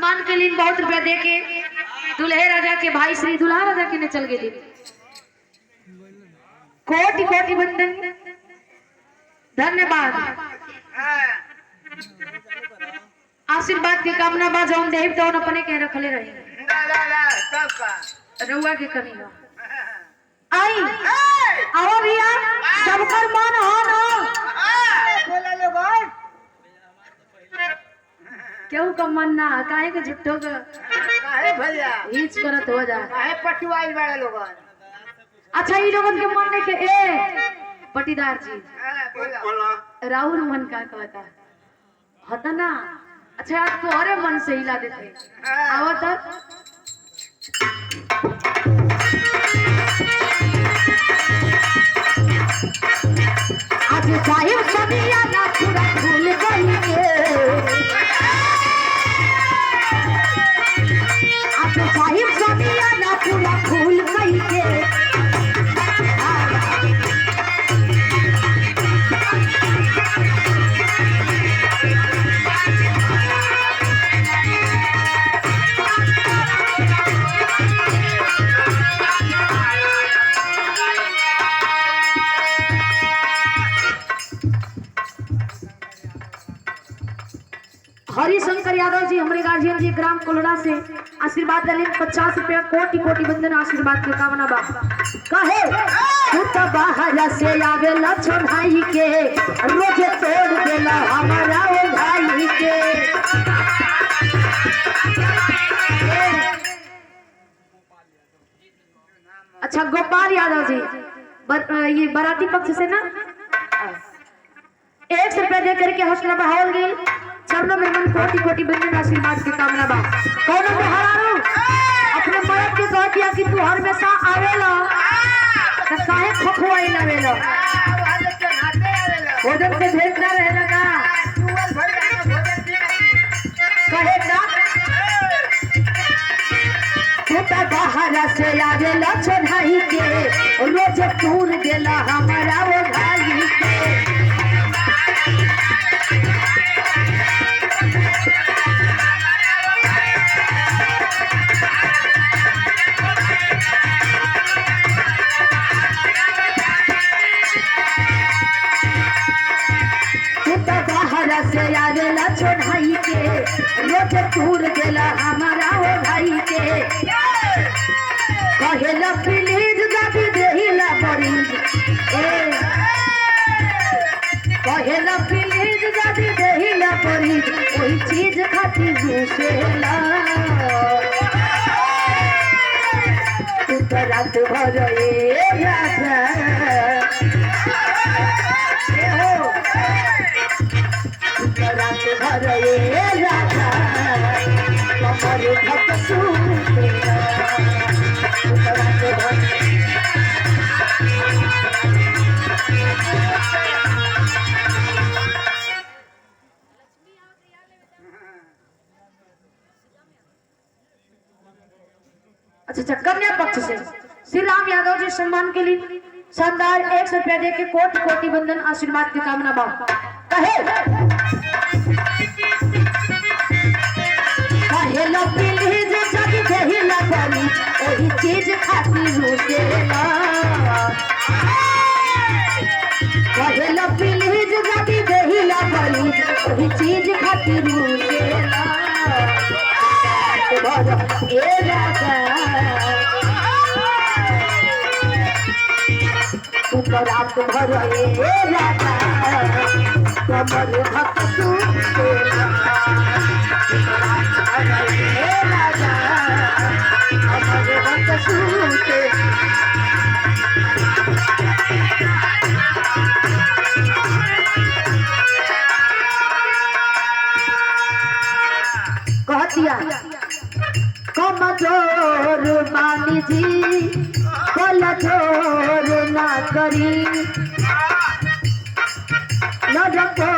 सम्मान के लिए बहुत रुपया दे के दुल्हे राजा के भाई श्री दुल्हा राजा के ने चल गए। कोटि कोटि वंदन, धन्यवाद। आशीर्वाद की कामना बा जौन देव तो अपने के रखले रही रउआ के कमी बा। आई आओ भैया, सबकर मन हो ना क्यों का मन ना काहे के झुट्ठो का काहे भैया हीच करत हो जा काहे पटवाई वाले लोग। अच्छा ई लोगन के मन नहीं के ए पटीदार जी बोला राहुल मन का कहता होता ना। अच्छा आज तो अरे मन से हिला देते आओ तक आज साहिब सदिया ना पूरा भूल गई के आज साहिब सदिया ना पूरा भूल गई के हरिशंकर यादव जी हमारे गार्जियन जी ग्राम कोलड़ा से आशीर्वाद दलिन 50 रुपया कोटि कोटि वंदन आशीर्वाद के कामना बा। कहे तू तो बाहर से आवे लछन भाई के रोज तोड़ देला हमारा ओ भाई के। अच्छा गोपाल यादव जी ये बराती पक्ष से ना 100 रुपया दे करके हौसला बढ़ाओ गई। चरणों में मन कोटि कोटि वंदन आशीर्वाद की कामना बा। कौन बहारू अपने मर्द के कह दिया कि तू हमेशा आवेला तो काहे खोखवाई लावेला भोजन से भेंट ना रहेला का कहे ना तू तो बाहर से आवेला छोड़ाई के रोज टूर गेला हमारा वो भाई के। से आवेला छोड़ाई के रोज टूर गेला हमारा हो भाई के। कहेला प्लीज दादी देहिला मरीज कहेला प्लीज दादी देहिला मरीज कोई चीज खातिर घुसेला तू तो रात भर राजा रात भर राजा कमर भक्त सूते अच्छा कन्या पक्ष से श्री राम यादव जी सम्मान के लिए शानदार 100 रुपया दे के कोटि कोटि वंदन आशीर्वाद की कामना बा। कहे कहेला प्लीज जदी देहिला बनी ओही चीज खातिर रुकेला कहेला प्लीज जदी देहिला बनी ओही चीज खातिर रुकेला ए राजा तू तो रात भर राजा कमर भक्त सूतेला राजा कमर भक्त सूतेला। कहतिया कमजोर मानी जी कल जोर ना करी न रखो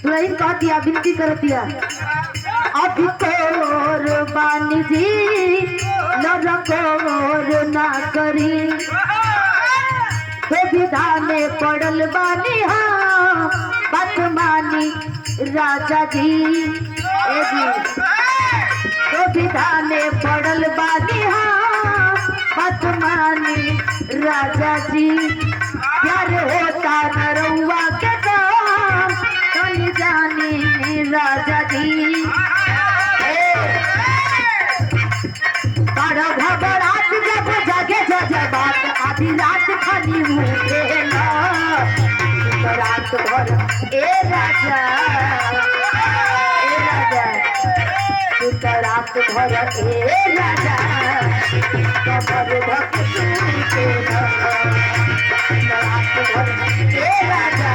तुरंत कहतिया विनती करतिया अभी तोर बानी जी न रखो ना करी विधा में पड़ल बानी हाँ बात मानी राजा जी। धाने पड़ल बानी हाँ बात मानी राजा जी प्यार होता नरौआ के काम कहीं जानी राजा जी बड़ा घबरात जब जगे जजबात आधी रात खाली उठेला रात भर ए राजा तू तो रात भर ए राजा कबर भक्त टूटेला रात भर ए राजा